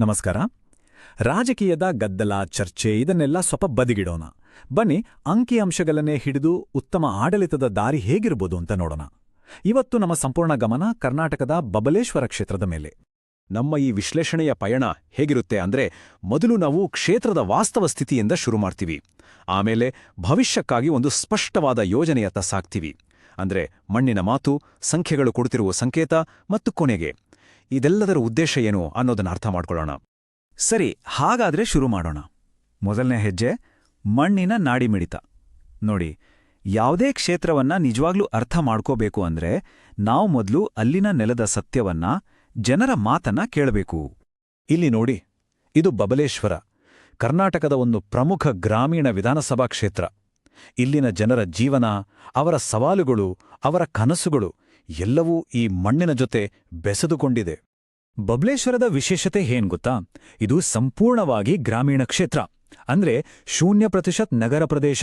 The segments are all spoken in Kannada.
ನಮಸ್ಕಾರ. ರಾಜಕೀಯದ ಗದ್ದಲ, ಚರ್ಚೆ ಇದನ್ನೆಲ್ಲ ಸ್ವಲ್ಪ ಬದಿಗಿಡೋಣ. ಬನ್ನಿ, ಅಂಕಿಅಂಶಗಳನ್ನೇ ಹಿಡಿದು ಉತ್ತಮ ಆಡಳಿತದ ದಾರಿ ಹೇಗಿರ್ಬೋದು ಅಂತ ನೋಡೋಣ. ಇವತ್ತು ನಮ್ಮ ಸಂಪೂರ್ಣ ಗಮನ ಕರ್ನಾಟಕದ ಬಬಲೇಶ್ವರ ಕ್ಷೇತ್ರದ ಮೇಲೆ. ನಮ್ಮ ಈ ವಿಶ್ಲೇಷಣೆಯ ಪಯಣ ಹೇಗಿರುತ್ತೆ ಅಂದ್ರೆ, ಮೊದಲು ನಾವು ಕ್ಷೇತ್ರದ ವಾಸ್ತವ ಸ್ಥಿತಿಯಿಂದ ಶುರು ಮಾಡ್ತೀವಿ. ಆಮೇಲೆ ಭವಿಷ್ಯಕ್ಕಾಗಿ ಒಂದು ಸ್ಪಷ್ಟವಾದ ಯೋಜನೆಯತ್ತ ಸಾಗ್ತೀವಿ. ಅಂದ್ರೆ ಮಣ್ಣಿನ ಮಾತು, ಸಂಖ್ಯೆಗಳು ಕೊಡ್ತಿರುವ ಸಂಕೇತ ಮತ್ತು ಕೊನೆಗೆ ಇದೆಲ್ಲದರ ಉದ್ದೇಶ ಏನು ಅನ್ನೋದನ್ನ ಅರ್ಥ ಮಾಡ್ಕೊಳ್ಳೋಣ. ಸರಿ, ಹಾಗಾದ್ರೆ ಶುರು ಮಾಡೋಣ. ಮೊದಲನೇ ಹೆಜ್ಜೆ ಮಣ್ಣಿನ ನಾಡಿಮಿಡಿತ. ನೋಡಿ, ಯಾವುದೇ ಕ್ಷೇತ್ರವನ್ನ ನಿಜವಾಗ್ಲೂ ಅರ್ಥ ಮಾಡ್ಕೋಬೇಕು ಅಂದ್ರೆ ನಾವು ಮೊದಲು ಅಲ್ಲಿನ ನೆಲದ ಸತ್ಯವನ್ನ, ಜನರ ಮಾತನ್ನ ಕೇಳಬೇಕು. ಇಲ್ಲಿ ನೋಡಿ, ಇದು ಬಬಲೇಶ್ವರ, ಕರ್ನಾಟಕದ ಒಂದು ಪ್ರಮುಖ ಗ್ರಾಮೀಣ ವಿಧಾನಸಭಾ ಕ್ಷೇತ್ರ. ಇಲ್ಲಿನ ಜನರ ಜೀವನ, ಅವರ ಸವಾಲುಗಳು, ಅವರ ಕನಸುಗಳು ಎಲ್ಲವೂ ಈ ಮಣ್ಣಿನ ಜೊತೆ ಬೆಸೆದುಕೊಂಡಿದೆ. ಬಬಲೇಶ್ವರದ ವಿಶೇಷತೆ ಏನ್ ಗೊತ್ತಾ? ಇದು ಸಂಪೂರ್ಣವಾಗಿ ಗ್ರಾಮೀಣ ಕ್ಷೇತ್ರ, ಅಂದ್ರೆ 0% ನಗರ ಪ್ರದೇಶ.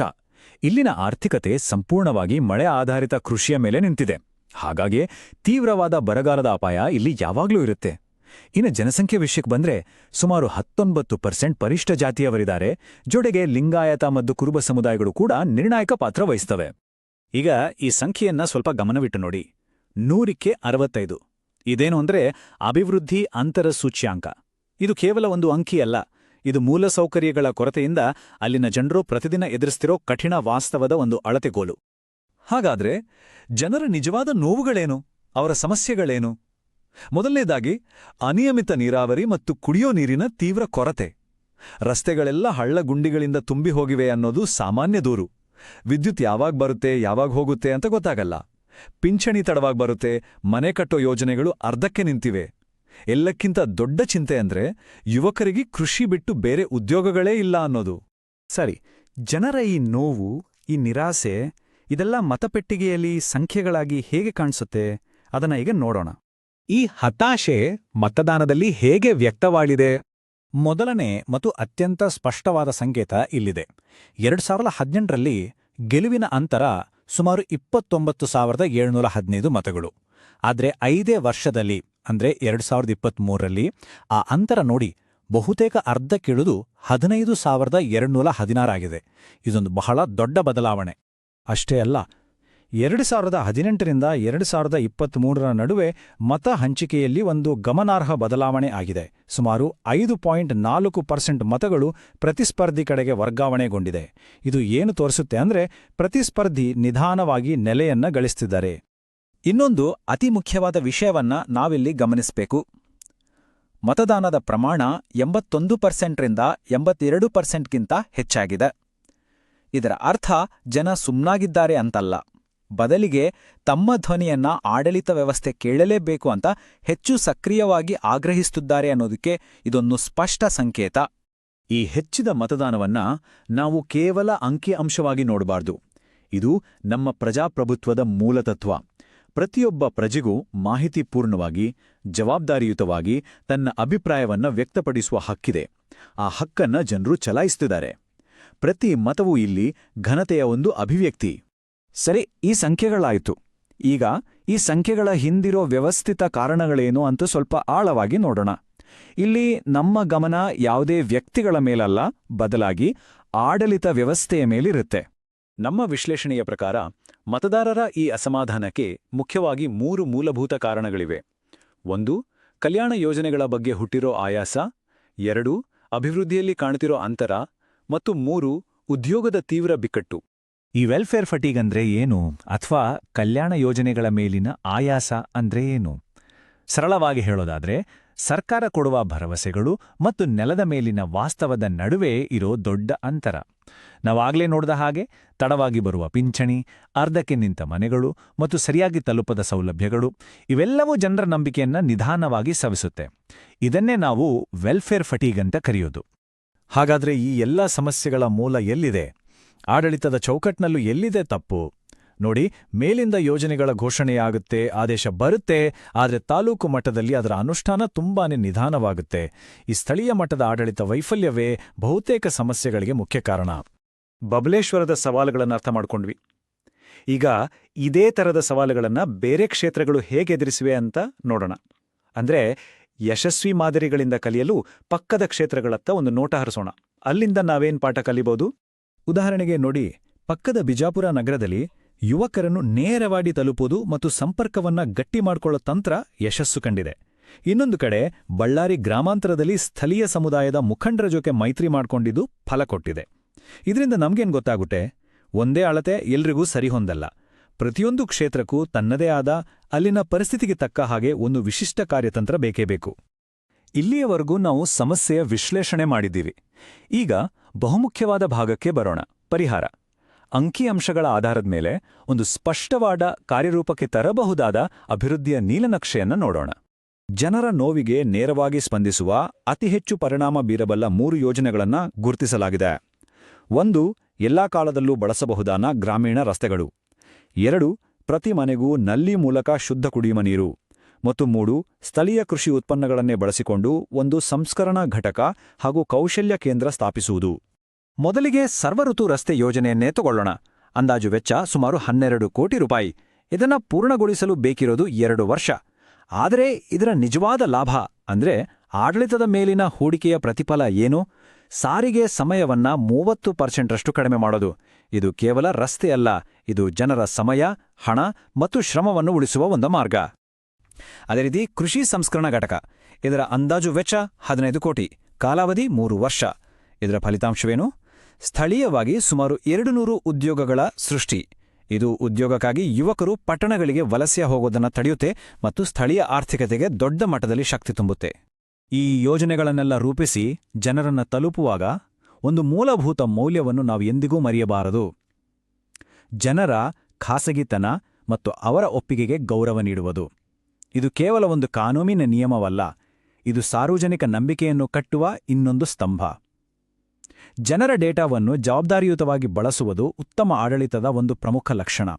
ಇಲ್ಲಿನ ಆರ್ಥಿಕತೆ ಸಂಪೂರ್ಣವಾಗಿ ಮಳೆ ಆಧಾರಿತ ಕೃಷಿಯ ಮೇಲೆ ನಿಂತಿದೆ. ಹಾಗಾಗಿ ತೀವ್ರವಾದ ಬರಗಾಲದ ಅಪಾಯ ಇಲ್ಲಿ ಯಾವಾಗ್ಲೂ ಇರುತ್ತೆ. ಇನ್ನು ಜನಸಂಖ್ಯೆ ವಿಷಯಕ್ಕೆ ಬಂದ್ರೆ ಸುಮಾರು 19% ಪರಿಷ್ಠ ಜಾತಿಯವರಿದ್ದಾರೆ. ಜೊತೆಗೆ ಲಿಂಗಾಯತ ಮತ್ತು ಕುರುಬ ಸಮುದಾಯಗಳು ಕೂಡ ನಿರ್ಣಾಯಕ ಪಾತ್ರ ವಹಿಸ್ತವೆ. ಈಗ ಈ ಸಂಖ್ಯೆಯನ್ನ ಸ್ವಲ್ಪ ಗಮನವಿಟ್ಟು ನೋಡಿ. 100ಕ್ಕೆ 65. ಇದೇನು ಅಂದ್ರೆ ಅಭಿವೃದ್ಧಿ ಅಂತರ ಸೂಚ್ಯಾಂಕ. ಇದು ಕೇವಲ ಒಂದು ಅಂಕಿಯಲ್ಲ, ಇದು ಮೂಲಸೌಕರ್ಯಗಳ ಕೊರತೆಯಿಂದ ಅಲ್ಲಿನ ಜನರು ಪ್ರತಿದಿನ ಎದುರಿಸ್ತಿರೋ ಕಠಿಣ ವಾಸ್ತವದ ಒಂದು ಅಳತೆಗೋಲು. ಹಾಗಾದ್ರೆ ಜನರ ನಿಜವಾದ ನೋವುಗಳೇನು, ಅವರ ಸಮಸ್ಯೆಗಳೇನು? ಮೊದಲನೇದಾಗಿ ಅನಿಯಮಿತ ನೀರಾವರಿ ಮತ್ತು ಕುಡಿಯೋ ನೀರಿನ ತೀವ್ರ ಕೊರತೆ. ರಸ್ತೆಗಳೆಲ್ಲ ಹಳ್ಳಗುಂಡಿಗಳಿಂದ ತುಂಬಿ ಹೋಗಿವೆ ಅನ್ನೋದು ಸಾಮಾನ್ಯ ದೂರು. ವಿದ್ಯುತ್ ಯಾವಾಗ ಬರುತ್ತೆ, ಯಾವಾಗ ಹೋಗುತ್ತೆ ಅಂತ ಗೊತ್ತಾಗಲ್ಲ. ಪಿಂಚಣಿ ತಡವಾಗಿ ಬರುತ್ತೆ, ಮನೆ ಕಟ್ಟೋ ಯೋಜನೆಗಳು ಅರ್ಧಕ್ಕೆ ನಿಂತಿವೆ. ಎಲ್ಲಕ್ಕಿಂತ ದೊಡ್ಡ ಚಿಂತೆ ಅಂದ್ರೆ ಯುವಕರಿಗೆ ಕೃಷಿ ಬಿಟ್ಟು ಬೇರೆ ಉದ್ಯೋಗಗಳೇ ಇಲ್ಲ ಅನ್ನೋದು. ಸರಿ, ಜನರ ಈ ನೋವು, ಈ ನಿರಾಸೆ ಇದೆಲ್ಲ ಮತಪೆಟ್ಟಿಗೆಯಲ್ಲಿ ಸಂಖ್ಯೆಗಳಾಗಿ ಹೇಗೆ ಕಾಣಿಸುತ್ತೆ ಅದನ್ನ ಈಗ ನೋಡೋಣ. ಈ ಹತಾಶೆ ಮತದಾನದಲ್ಲಿ ಹೇಗೆ ವ್ಯಕ್ತವಾಗಿದೆ? ಮೊದಲನೇ ಮತ್ತು ಅತ್ಯಂತ ಸ್ಪಷ್ಟವಾದ ಸಂಕೇತ ಇಲ್ಲಿದೆ. 2018ರಲ್ಲಿ ಗೆಲುವಿನ ಅಂತರ ಸುಮಾರು 29,715 ಮತಗಳು. ಆದ್ರೆ 5 ವರ್ಷದಲ್ಲಿ ಅಂದ್ರೆ 2023ರಲ್ಲಿ ಆ ಅಂತರ ನೋಡಿ ಬಹುತೇಕ ಅರ್ಧಕ್ಕಿಳಿದು 15,216 ಆಗಿದೆ. ಇದೊಂದು ಬಹಳ ದೊಡ್ಡ ಬದಲಾವಣೆ. ಅಷ್ಟೇ ಅಲ್ಲ, 2018ರಿಂದ 2023ರ ನಡುವೆ ಮತ ಹಂಚಿಕೆಯಲ್ಲಿ ಒಂದು ಗಮನಾರ್ಹ ಬದಲಾವಣೆ ಆಗಿದೆ. ಸುಮಾರು 5.4% ಮತಗಳು ಪ್ರತಿಸ್ಪರ್ಧಿ ಕಡೆಗೆ ವರ್ಗಾವಣೆಗೊಂಡಿದೆ. ಇದು ಏನು ತೋರಿಸುತ್ತೆ ಅಂದ್ರೆ ಪ್ರತಿಸ್ಪರ್ಧಿ ನಿಧಾನವಾಗಿ ನೆಲೆಯನ್ನ ಗಳಿಸ್ತಿದ್ದಾರೆ. ಇನ್ನೊಂದು ಅತಿ ಮುಖ್ಯವಾದ ವಿಷಯವನ್ನ ನಾವಿಲ್ಲಿ ಗಮನಿಸಬೇಕು. ಮತದಾನದ ಪ್ರಮಾಣ 81%ರಿಂದ 82%ಗಿಂತ ಹೆಚ್ಚಾಗಿದೆ. ಇದರ ಅರ್ಥ ಜನ ಸುಮ್ನಾಗಿದ್ದಾರೆ ಅಂತಲ್ಲ, ಬದಲಿಗೆ ತಮ್ಮ ಧ್ವನಿಯನ್ನ ಆಡಳಿತ ವ್ಯವಸ್ಥೆ ಕೇಳಲೇಬೇಕು ಅಂತ ಹೆಚ್ಚು ಸಕ್ರಿಯವಾಗಿ ಆಗ್ರಹಿಸುತ್ತಿದ್ದಾರೆ ಅನ್ನೋದಕ್ಕೆ ಇದೊಂದು ಸ್ಪಷ್ಟ ಸಂಕೇತ. ಈ ಹೆಚ್ಚಿದ ಮತದಾನವನ್ನ ನಾವು ಕೇವಲ ಅಂಕಿಅಂಶವಾಗಿ ನೋಡಬಾರ್ದು. ಇದು ನಮ್ಮ ಪ್ರಜಾಪ್ರಭುತ್ವದ ಮೂಲತತ್ವ. ಪ್ರತಿಯೊಬ್ಬ ಪ್ರಜೆಗೂ ಮಾಹಿತಿಪೂರ್ಣವಾಗಿ, ಜವಾಬ್ದಾರಿಯುತವಾಗಿ ತನ್ನ ಅಭಿಪ್ರಾಯವನ್ನ ವ್ಯಕ್ತಪಡಿಸುವ ಹಕ್ಕಿದೆ. ಆ ಹಕ್ಕನ್ನ ಜನರು ಚಲಾಯಿಸುತ್ತಿದ್ದಾರೆ. ಪ್ರತಿ ಮತವೂ ಇಲ್ಲಿ ಘನತೆಯ ಒಂದು ಅಭಿವ್ಯಕ್ತಿ. ಸರಿ, ಈ ಸಂಖ್ಯೆಗಳಾಯಿತು. ಈಗ ಈ ಸಂಖ್ಯೆಗಳ ಹಿಂದಿರೋ ವ್ಯವಸ್ಥಿತ ಕಾರಣಗಳೇನು ಅಂತ ಸ್ವಲ್ಪ ಆಳವಾಗಿ ನೋಡೋಣ. ಇಲ್ಲಿ ನಮ್ಮ ಗಮನ ಯಾವುದೇ ವ್ಯಕ್ತಿಗಳ ಮೇಲಲ್ಲ, ಬದಲಾಗಿ ಆಡಳಿತ ವ್ಯವಸ್ಥೆಯ ಮೇಲಿರುತ್ತೆ. ನಮ್ಮ ವಿಶ್ಲೇಷಣೆಯ ಪ್ರಕಾರ ಮತದಾರರ ಈ ಅಸಮಾಧಾನಕ್ಕೆ ಮುಖ್ಯವಾಗಿ 3 ಮೂಲಭೂತ ಕಾರಣಗಳಿವೆ. 1. ಕಲ್ಯಾಣ ಯೋಜನೆಗಳ ಬಗ್ಗೆ ಹುಟ್ಟಿರೋ ಆಯಾಸ. 2. ಅಭಿವೃದ್ಧಿಯಲ್ಲಿ ಕಾಣುತ್ತಿರೋ ಅಂತರ. ಮತ್ತು 3. ಉದ್ಯೋಗದ ತೀವ್ರ ಬಿಕ್ಕಟ್ಟು. ಈ ವೆಲ್ಫೇರ್ ಫಟೀಗ್ ಅಂದ್ರೆ ಏನು, ಅಥವಾ ಕಲ್ಯಾಣ ಯೋಜನೆಗಳ ಮೇಲಿನ ಆಯಾಸ ಅಂದ್ರೆ ಏನು? ಸರಳವಾಗಿ ಹೇಳೋದಾದ್ರೆ, ಸರ್ಕಾರ ಕೊಡುವ ಭರವಸೆಗಳು ಮತ್ತು ನೆಲದ ಮೇಲಿನ ವಾಸ್ತವದ ನಡುವೆ ಇರೋ ದೊಡ್ಡ ಅಂತರ. ನಾವಾಗ್ಲೇ ನೋಡಿದ ಹಾಗೆ ತಡವಾಗಿ ಬರುವ ಪಿಂಚಣಿ, ಅರ್ಧಕ್ಕೆ ನಿಂತ ಮನೆಗಳು ಮತ್ತು ಸರಿಯಾಗಿ ತಲುಪದ ಸೌಲಭ್ಯಗಳು ಇವೆಲ್ಲವೂ ಜನರ ನಂಬಿಕೆಯನ್ನ ನಿಧಾನವಾಗಿ ಸವಿಸುತ್ತೆ. ಇದನ್ನೇ ನಾವು ವೆಲ್ಫೇರ್ ಫಟೀಗ್ ಅಂತ ಕರೆಯೋದು. ಹಾಗಾದ್ರೆ ಈ ಎಲ್ಲ ಸಮಸ್ಯೆಗಳ ಮೂಲ ಎಲ್ಲಿದೆ? ಆಡಳಿತದ ಚೌಕಟ್ನಲ್ಲೂ ಎಲ್ಲಿದೆ ತಪ್ಪು? ನೋಡಿ, ಮೇಲಿಂದ ಯೋಜನೆಗಳ ಘೋಷಣೆಯಾಗುತ್ತೆ, ಆದೇಶ ಬರುತ್ತೆ, ಆದರೆ ತಾಲೂಕು ಮಟ್ಟದಲ್ಲಿ ಅದರ ಅನುಷ್ಠಾನ ತುಂಬಾನೇ ನಿಧಾನವಾಗುತ್ತೆ. ಈ ಸ್ಥಳೀಯ ಮಟ್ಟದ ಆಡಳಿತ ವೈಫಲ್ಯವೇ ಬಹುತೇಕ ಸಮಸ್ಯೆಗಳಿಗೆ ಮುಖ್ಯ ಕಾರಣ. ಬಬಲೇಶ್ವರದ ಸವಾಲುಗಳನ್ನು ಅರ್ಥ ಮಾಡ್ಕೊಂಡ್ವಿ. ಈಗ ಇದೇ ಥರದ ಸವಾಲುಗಳನ್ನು ಬೇರೆ ಕ್ಷೇತ್ರಗಳು ಹೇಗೆ ಎದುರಿಸಿವೆ ಅಂತ ನೋಡೋಣ. ಅಂದ್ರೆ ಯಶಸ್ವಿ ಮಾದರಿಗಳಿಂದ ಕಲಿಯಲು ಪಕ್ಕದ ಕ್ಷೇತ್ರಗಳತ್ತ ಒಂದು ನೋಟ ಹರಿಸೋಣ. ಅಲ್ಲಿಂದ ನಾವೇನ್ ಪಾಠ ಕಲಿಬಹುದು? ಉದಾಹರಣೆಗೆ ನೋಡಿ, ಪಕ್ಕದ ಬಿಜಾಪುರ ನಗರದಲ್ಲಿ ಯುವಕರನ್ನು ನೇರವಾಗಿ ತಲುಪುವುದು ಮತ್ತು ಸಂಪರ್ಕವನ್ನ ಗಟ್ಟಿ ಮಾಡ್ಕೊಳ್ಳೋ ತಂತ್ರ ಯಶಸ್ಸು ಕಂಡಿದೆ. ಇನ್ನೊಂದು ಕಡೆ ಬಳ್ಳಾರಿ ಗ್ರಾಮಾಂತರದಲ್ಲಿ ಸ್ಥಳೀಯ ಸಮುದಾಯದ ಮುಖಂಡರ ಜೊತೆ ಮೈತ್ರಿ ಮಾಡ್ಕೊಂಡಿದ್ದು ಫಲ ಕೊಟ್ಟಿದೆ. ಇದರಿಂದ ನಮ್ಗೇನ್ ಗೊತ್ತಾಗುತ್ತೆ? ಒಂದೇ ಅಳತೆ ಎಲ್ರಿಗೂ ಸರಿಹೊಂದಲ್ಲ. ಪ್ರತಿಯೊಂದು ಕ್ಷೇತ್ರಕ್ಕೂ ತನ್ನದೇ ಆದ, ಅಲ್ಲಿನ ಪರಿಸ್ಥಿತಿಗೆ ತಕ್ಕ ಹಾಗೆ ಒಂದು ವಿಶಿಷ್ಟ ಕಾರ್ಯತಂತ್ರ ಬೇಕೇ ಬೇಕು. ಇಲ್ಲಿಯವರೆಗೂ ನಾವು ಸಮಸ್ಯೆಯ ವಿಶ್ಲೇಷಣೆ ಮಾಡಿದ್ದೀವಿ. ಈಗ ಬಹುಮುಖ್ಯವಾದ ಭಾಗಕ್ಕೆ ಬರೋಣ, ಪರಿಹಾರ. ಅಂಕಿಅಂಶಗಳ ಆಧಾರದ ಮೇಲೆ ಒಂದು ಸ್ಪಷ್ಟವಾದ ಕಾರ್ಯರೂಪಕ್ಕೆ ತರಬಹುದಾದ ಅಭಿವೃದ್ಧಿಯ ನೀಲನಕ್ಷೆಯನ್ನು ನೋಡೋಣ. ಜನರ ನೋವಿಗೆ ನೇರವಾಗಿ ಸ್ಪಂದಿಸುವ ಅತಿ ಹೆಚ್ಚು ಪರಿಣಾಮ ಬೀರಬಲ್ಲ 3 ಯೋಜನೆಗಳನ್ನು ಗುರುತಿಸಲಾಗಿದೆ. 1. ಎಲ್ಲಾ ಕಾಲದಲ್ಲೂ ಬಳಸಬಹುದಾದ ಗ್ರಾಮೀಣ ರಸ್ತೆಗಳು. 2. ಪ್ರತಿ ಮನೆಗೂ ನಲ್ಲಿ ಮೂಲಕ ಶುದ್ಧ ಕುಡಿಯುವ ನೀರು. ಮತ್ತು 3. ಸ್ಥಳೀಯ ಕೃಷಿ ಉತ್ಪನ್ನಗಳನ್ನೇ ಬಳಸಿಕೊಂಡು ಒಂದು ಸಂಸ್ಕರಣಾ ಘಟಕ ಹಾಗೂ ಕೌಶಲ್ಯ ಕೇಂದ್ರ ಸ್ಥಾಪಿಸುವುದು. ಮೊದಲಿಗೆ ಸರ್ವಋತು ರಸ್ತೆ ಯೋಜನೆಯನ್ನೇ ತಗೊಳ್ಳೋಣ. ಅಂದಾಜು ವೆಚ್ಚ ಸುಮಾರು 12 ಕೋಟಿ ರೂಪಾಯಿ. ಇದನ್ನ ಪೂರ್ಣಗೊಳಿಸಲು ಬೇಕಿರೋದು 2 ವರ್ಷ. ಆದರೆ ಇದರ ನಿಜವಾದ ಲಾಭ ಅಂದ್ರೆ ಆಡಳಿತದ ಮೇಲಿನ ಹೂಡಿಕೆಯ ಪ್ರತಿಫಲ ಏನು? ಸಾರಿಗೆ ಸಮಯವನ್ನ 30% ಕಡಿಮೆ ಮಾಡೋದು. ಇದು ಕೇವಲ ರಸ್ತೆಯಲ್ಲ, ಇದು ಜನರ ಸಮಯ, ಹಣ ಮತ್ತು ಶ್ರಮವನ್ನು ಉಳಿಸುವ ಒಂದು ಮಾರ್ಗ. ಅದೇ ರೀತಿ ಕೃಷಿ ಸಂಸ್ಕರಣಾ ಘಟಕ. ಇದರ ಅಂದಾಜು ವೆಚ್ಚ 15 ಕೋಟಿ, ಕಾಲಾವಧಿ 3 ವರ್ಷ. ಇದರ ಫಲಿತಾಂಶವೇನು? ಸ್ಥಳೀಯವಾಗಿ ಸುಮಾರು 200 ಉದ್ಯೋಗಗಳ ಸೃಷ್ಟಿ. ಇದು ಉದ್ಯೋಗಕ್ಕಾಗಿ ಯುವಕರು ಪಟ್ಟಣಗಳಿಗೆ ವಲಸೆ ಹೋಗೋದನ್ನು ತಡೆಯುತ್ತೆ ಮತ್ತು ಸ್ಥಳೀಯ ಆರ್ಥಿಕತೆಗೆ ದೊಡ್ಡ ಮಟ್ಟದಲ್ಲಿ ಶಕ್ತಿ ತುಂಬುತ್ತೆ. ಈ ಯೋಜನೆಗಳನ್ನೆಲ್ಲ ರೂಪಿಸಿ ಜನರನ್ನ ತಲುಪುವಾಗ ಒಂದು ಮೂಲಭೂತ ಮೌಲ್ಯವನ್ನು ನಾವು ಎಂದಿಗೂ ಮರೆಯಬಾರದು. ಜನರ ಖಾಸಗಿತನ ಮತ್ತು ಅವರ ಒಪ್ಪಿಗೆಗೆ ಗೌರವ ನೀಡುವುದು. ಇದು ಕೇವಲ ಒಂದು ಕಾನೂನಿನ ನಿಯಮವಲ್ಲ, ಇದು ಸಾರ್ವಜನಿಕ ನಂಬಿಕೆಯನ್ನು ಕಟ್ಟುವ ಇನ್ನೊಂದು ಸ್ತಂಭ. ಜನರ ಡೇಟಾವನ್ನು ಜವಾಬ್ದಾರಿಯುತವಾಗಿ ಬಳಸುವುದು ಉತ್ತಮ ಆಡಳಿತದ ಒಂದು ಪ್ರಮುಖ ಲಕ್ಷಣ.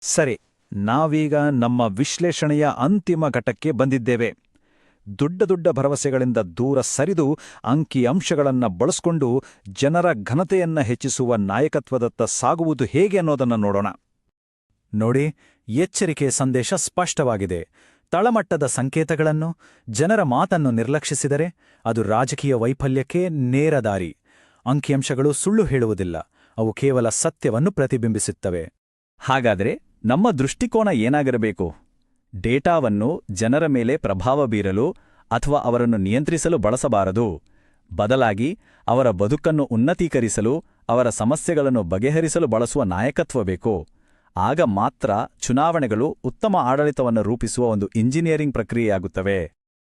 ಸರಿ, ನಾವೀಗ ನಮ್ಮ ವಿಶ್ಲೇಷಣೆಯ ಅಂತಿಮ ಘಟ್ಟಕ್ಕೆ ಬಂದಿದ್ದೇವೆ. ದೊಡ್ಡ ಭರವಸೆಗಳಿಂದ ದೂರ ಸರಿದು ಅಂಕಿಅಂಶಗಳನ್ನು ಬಳಸಿಕೊಂಡು ಜನರ ಘನತೆಯನ್ನ ಹೆಚ್ಚಿಸುವ ನಾಯಕತ್ವದತ್ತ ಸಾಗುವುದು ಹೇಗೆ ಅನ್ನೋದನ್ನು ನೋಡೋಣ. ನೋಡಿ, ಎಚ್ಚರಿಕೆ ಸಂದೇಶ ಸ್ಪಷ್ಟವಾಗಿದೆ. ತಳಮಟ್ಟದ ಸಂಕೇತಗಳನ್ನು, ಜನರ ಮಾತನ್ನು ನಿರ್ಲಕ್ಷಿಸಿದರೆ ಅದು ರಾಜಕೀಯ ವೈಫಲ್ಯಕ್ಕೆ ನೇರ ದಾರಿ. ಅಂಕಿಅಂಶಗಳು ಸುಳ್ಳು ಹೇಳುವುದಿಲ್ಲ, ಅವು ಕೇವಲ ಸತ್ಯವನ್ನು ಪ್ರತಿಬಿಂಬಿಸುತ್ತವೆ. ಹಾಗಾದರೆ ನಮ್ಮ ದೃಷ್ಟಿಕೋನ ಏನಾಗಿರಬೇಕು? ಡೇಟಾವನ್ನು ಜನರ ಮೇಲೆ ಪ್ರಭಾವ ಬೀರಲು ಅಥವಾ ಅವರನ್ನು ನಿಯಂತ್ರಿಸಲು ಬಳಸಬಾರದು. ಬದಲಾಗಿ ಅವರ ಬದುಕನ್ನು ಉನ್ನತೀಕರಿಸಲು, ಅವರ ಸಮಸ್ಯೆಗಳನ್ನು ಬಗೆಹರಿಸಲು ಬಳಸುವ ನಾಯಕತ್ವ ಬೇಕು. ಆಗ ಮಾತ್ರ ಚುನಾವಣೆಗಳು ಉತ್ತಮ ಆಡಳಿತವನ್ನು ರೂಪಿಸುವ ಒಂದು ಇಂಜಿನಿಯರಿಂಗ್ ಪ್ರಕ್ರಿಯೆಯಾಗುತ್ತವೆ.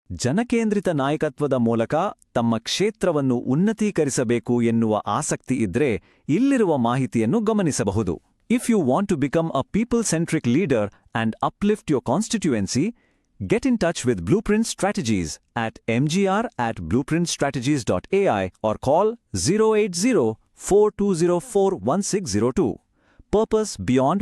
ಜನಕೇಂದ್ರಿತ ನಾಯಕತ್ವದ ಮೂಲಕ ತಮ್ಮ ಕ್ಷೇತ್ರವನ್ನು ಉನ್ನತೀಕರಿಸಬೇಕು ಎನ್ನುವ ಆಸಕ್ತಿ ಇದ್ರೆ ಇಲ್ಲಿರುವ ಮಾಹಿತಿಯನ್ನು ಗಮನಿಸಬಹುದು. If you want to become a people-centric leader and uplift your constituency, get in touch with Blueprint Strategies at mgr@blueprintstrategies.ai or call 080-4204-1602. Purpose Beyond